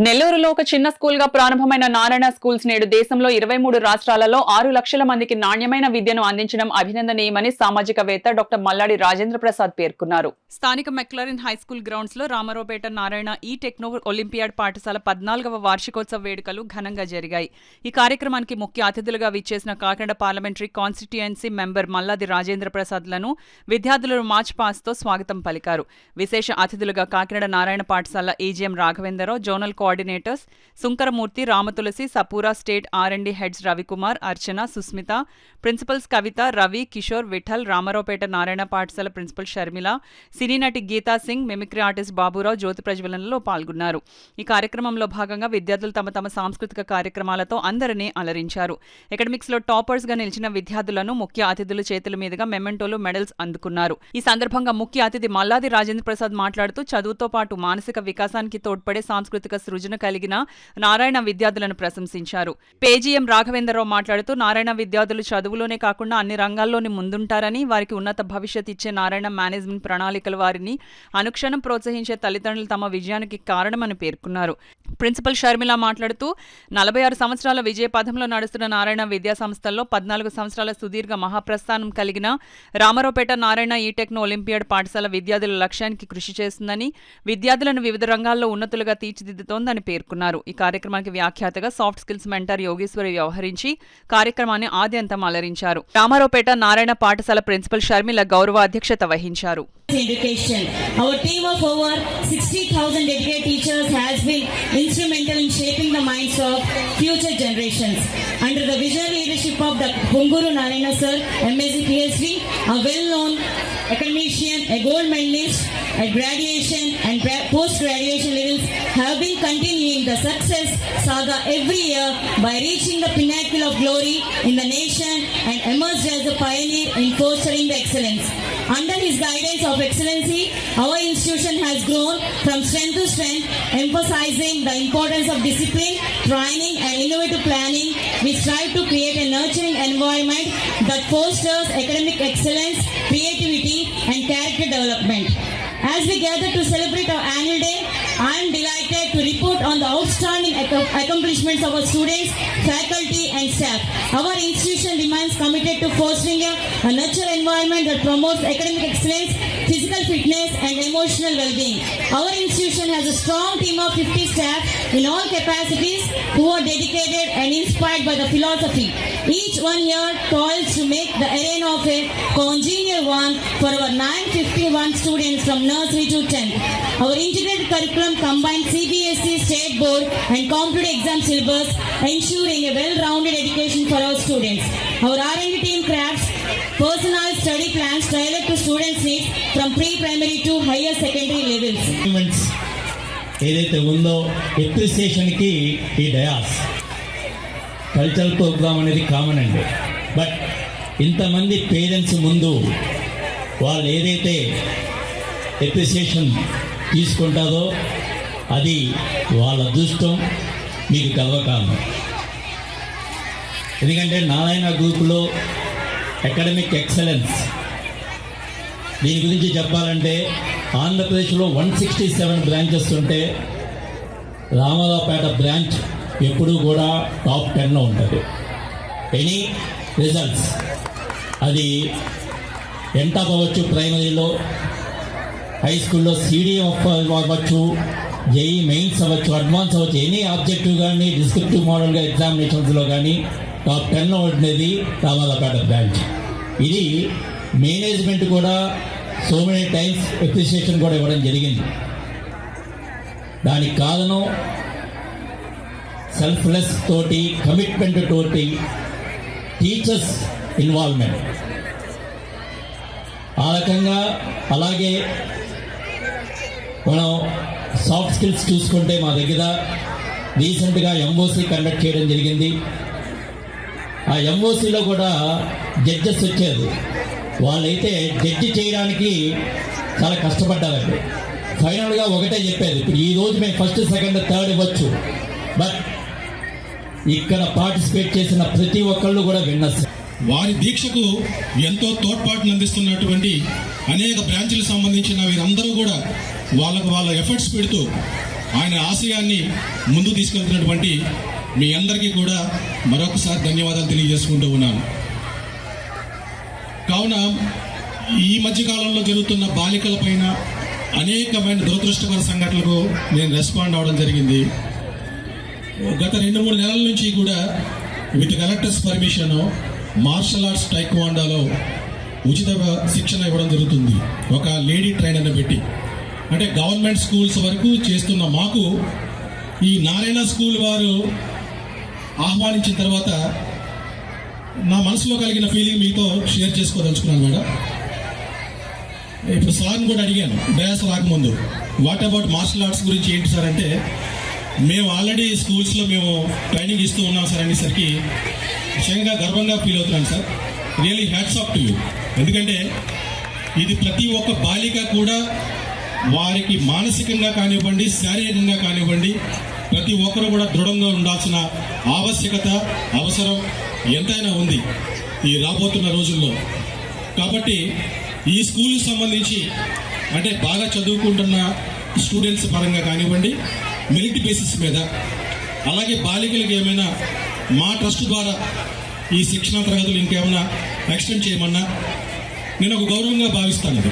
నెల్లూరులో ఒక చిన్న స్కూల్ గా ప్రారంభమైన నారాయణ స్కూల్స్ నేడు దేశంలో 23 రాష్ట్రాలలో 6 లక్షల మందికి నాణ్యమైన విద్యను అందించడం అభినందనీయమని సామాజికవేత్త డాక్టర్ మల్లాడి రాజేంద్ర ప్రసాద్ పేర్కొన్నారు. స్థానిక మెక్లరిన్ హై స్కూల్ గ్రౌండ్స్ లో రామారావుపేట నారాయణ ఈ టెక్నో ఒలింపియాడ్ పాఠశాల 14వ వార్షికోత్సవ వేడుకలు ఘనంగా జరిగాయి. ఈ కార్యక్రమానికి ముఖ్య అతిథులుగా విచ్చేసిన Kakinada parliamentary constituency member Malladi Rajendra Prasad లను విద్యార్థులు మార్చ్ పాస్ తో స్వాగతం పలికారు. విశేష అతిథులుగా కాకినాడ నారాయణ పాఠశాల AGM Raghavendra Rao, zonal coordinators Sunkara Murthy, Ramatulasi, సపూరా state R&D heads Ravi Kumar, Archana, Susmita, principals Kavitha, Ravi, Kishore, Vithal, Ramaraopeta Narayana పాఠశాల ప్రిన్సిపల్ షర్మిల, సినీ నటి గీతా సింగ్, మిమిక్రీ ఆర్టిస్ట్ బాబురావు జ్యోతి ప్రజ్వలనలో పాల్గొన్నారు. ఈ కార్యక్రమంలో భాగంగా విద్యార్థులు తమ సాంస్కృతిక కార్యక్రమాలతో అందరినీ అలరించారు. ఎకడమిక్స్ లో టాపర్స్ గా నిలిచిన విద్యార్థులను ముఖ్య అతిథుల చేతుల మీదుగా మెమెంటోలు, మెడల్స్ అందుకున్నారు. ఈ సందర్భంగా ముఖ్య అతిథి మల్లాది రాజేంద్ర ప్రసాద్ మాట్లాడుతూ చదువుతో పాటు మానసిక వికాసానికి తోడ్పడే సాంస్కృతిక సృజన కలిగిన నారాయణ విద్యార్థులను ప్రశంసించారు. పేజీఎం రాఘవేంద్రరావు మాట్లాడుతూ నారాయణ విద్యార్థులు చదువులోనే కాకుండా అన్ని రంగాల్లోని ముందుంటారని, వారికి ఉన్నత భవిష్యత్ ఇచ్చే నారాయణ మేనేజ్మెంట్ ప్రణాళికలు వారిని అనుక్షణం ప్రోత్సహించే తల్లిదండ్రులు తమ విజయానికి కారణమని పేర్కొన్నారు. ప్రిన్సిపల్ షర్మిల మాట్లాడుతూ 46 సంవత్సరాల విజయ పథంలో నడుస్తున్న నారాయణ విద్యా సంస్థల్లో 14 సంవత్సరాల సుదీర్ఘ మహాప్రస్థానం కలిగిన రామారావుపేట నారాయణ ఈ టెక్నో ఒలింపియాడ్ పాఠశాల విద్యార్థుల లక్ష్యానికి కృషి చేస్తుందని, విద్యార్థులను వివిధ రంగాల్లో ఉన్నతులుగా తీర్చిదిద్దుతోందని పేర్కొన్నారు. ఈ కార్యక్రమానికి వ్యాఖ్యాతగా సాఫ్ట్ స్కిల్స్ మెంటర్ యోగేశ్వరి వ్యవహరించి కార్యక్రమాన్ని ఆద్యంతం అలరించారు. రామారావుపేట నారాయణ పాఠశాల ప్రిన్సిపల్ షర్మిల గౌరవ అధ్యక్షత వహించారు. Education. Our team of over 60,000 dedicated teachers has been instrumental in shaping the minds of future generations. Under the visionary leadership of the Punguru Narayana Sir, MSc PhD, a well-known academician, a gold medalist at graduation and post-graduation levels, have been continuing the success saga every year by reaching the pinnacle of glory in the nation and emerged as a pioneer in fostering the excellence. Under his guidance of excellency, our institution has grown from strength to strength, emphasizing the importance of discipline, training and innovative planning. We strive to create a nurturing environment that fosters academic excellence, creativity and character development. As we gather to celebrate our annual day, I am delighted to report on the outstanding accomplishments of our students, faculty and staff. Our institution remains committed to fostering a nurture environment that promotes academic excellence, physical fitness and emotional well-being. Our institution has a strong team of 50 staff in all capacities who are dedicated and inspired by the philosophy. Each one here toils to make the arena of a congenial one for our 951 students from nursery to 10th. Our integrated curriculum combines CBSE, State Board and competitive exam syllabus, ensuring a well-rounded education for our students. Our R&D team crafts personalized study plans tailored to students' needs from pre-primary to higher secondary levels. ఏదైతే ఉందో అప్రిసియేషన్కి ఈ dais cultural programme అనేది common అండి. But ఇంతమంది parents ముందు వాళ్ళు ఏదైతే appreciation తీసుకుంటారో అది వాళ్ళ అదృష్టం, మీకు గర్వకారణం. ఎందుకంటే నారాయణ గ్రూపులో అకాడమిక్ ఎక్సలెన్స్ దీని గురించి చెప్పాలంటే ఆంధ్రప్రదేశ్లో 167 బ్రాంచెస్ ఉంటే రామారావుపేట బ్రాంచ్ ఎప్పుడూ కూడా టాప్ 10లో ఉంటుంది. ఎనీ రిజల్ట్స్ అది ఎంటాప్ అవ్వచ్చు, ప్రైమరీలో, హై స్కూల్లో CDF అవ్వచ్చు, JEE మెయిన్స్ అవ్వచ్చు, అడ్వాన్స్ అవ్వచ్చు, ఎనీ ఆబ్జెక్టివ్ కానీ డిస్క్రిప్టివ్ మోడల్గా ఎగ్జామినేషన్స్లో కానీ టాప్ 10లో ఉండేది రామారావుపేట బ్రాంచ్. ఇది మేనేజ్మెంట్ కూడా సో మెనీ టైమ్స్ అప్రిసియేషన్ కూడా ఇవ్వడం జరిగింది. దానికి కారణం సెల్ఫ్లెస్ తోటి, కమిట్మెంట్ తోటి, టీచర్స్ ఇన్వాల్వ్మెంట్. ఆ రకంగా అలాగే మనం సాఫ్ట్ స్కిల్స్ చూసుకుంటే మా దగ్గర రీసెంట్గా MOC కండక్ట్ చేయడం జరిగింది. ఆ MOCలో కూడా జడ్జెస్ వచ్చారు. వాళ్ళైతే జడ్జి చేయడానికి చాలా కష్టపడ్డారండి. ఫైనల్గా ఒకటే చెప్పారు, ఇప్పుడు ఈరోజు మేము ఫస్ట్, సెకండ్, థర్డ్ ఇవ్వచ్చు, బట్ ఇక్కడ పార్టిసిపేట్ చేసిన ప్రతి ఒక్కళ్ళు కూడా విన్నర్స్. వారి దీక్షకు ఎంతో తోడ్పాటును అందిస్తున్నటువంటి అనేక బ్రాంచ్లకు సంబంధించిన వీరందరూ కూడా వాళ్ళ ఎఫర్ట్స్ పెడుతూ ఆయన ఆశయాన్ని ముందు తీసుకెళ్తున్నటువంటి మీ అందరికీ కూడా మరొకసారి ధన్యవాదాలు తెలియజేసుకుంటూ ఉన్నాను. కావున ఈ మధ్యకాలంలో జరుగుతున్న బాలికల పైన అనేకమైన దురదృష్టకర సంఘటనలకు నేను రెస్పాండ్ అవ్వడం జరిగింది. గత 2-3 నెలల నుంచి కూడా with collectors permission martial arts టైక్వాండోలో ఉచిత శిక్షణ ఇవ్వడం జరుగుతుంది, ఒక లేడీ ట్రైనర్ని పెట్టి. అంటే గవర్నమెంట్ స్కూల్స్ వరకు చేస్తున్న మాకు ఈ నారాయణ స్కూల్ వారు ఆహ్వానించిన తర్వాత నా మనసులో కలిగిన ఫీలింగ్ మీతో షేర్ చేసుకోదలుచుకున్నాను మేడం. ఇప్పుడు సార్ని కూడా అడిగాను డయాస్ రాకముందు, వాట్ అబౌట్ మార్షల్ ఆర్ట్స్ గురించి ఏంటి సార్ అంటే, మేము ఆల్రెడీ స్కూల్స్లో మేము ట్రైనింగ్ ఇస్తూ ఉన్నాం సార్ అనేసరికి నిజంగా గర్వంగా ఫీల్ అవుతున్నాను sir. Really hats off to you. ఎందుకంటే ఇది ప్రతి ఒక్క బాలిక కూడా వారికి మానసికంగా కానివ్వండి, శారీరకంగా కానివ్వండి, ప్రతి ఒక్కరు కూడా దృఢంగా ఉండాల్సిన ఆవశ్యకత, అవసరం ఎంతైనా ఉంది ఈ రాబోతున్న రోజుల్లో. కాబట్టి ఈ స్కూల్కి సంబంధించి అంటే బాగా చదువుకుంటున్న స్టూడెంట్స్ పరంగా కానివ్వండి, మెరిట్ బేసిస్ మీద, అలాగే బాలికలకు ఏమైనా మా ట్రస్ట్ ద్వారా ఈ శిక్షణా తరగతులు ఇంకేమైనా ఎక్స్టెండ్ చేయమన్నా నేను ఒక గౌరవంగా భావిస్తాను.